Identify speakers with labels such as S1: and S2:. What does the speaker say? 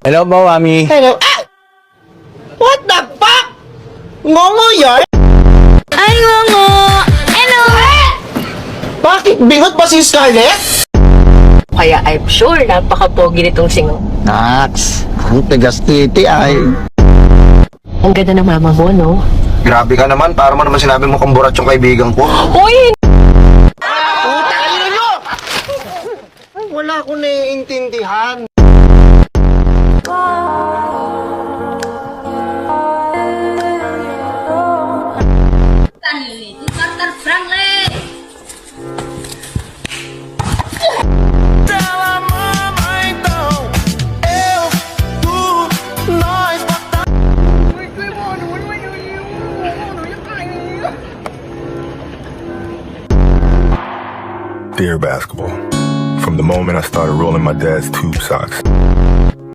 S1: Hello po, Mami.
S2: Hello. Ah! What the fuck? Ngongo yun?
S3: Ay, ngongo! Hello!
S2: Bakit? Bingot ba si Scarlett?
S3: Kaya I'm sure napaka-pogi nitong singo.
S2: Nax, ang tigas titi ay.
S3: Ang ganda ng mama mo, no?
S4: Grabe ka naman, para mo naman sinabi mo kang burat yung kaibigan ko.
S3: Uy!
S2: Utang ina nyo! Ay, wala akong naiintindihan.
S5: Dear basketball. From the moment I started rolling my dad's tube socks.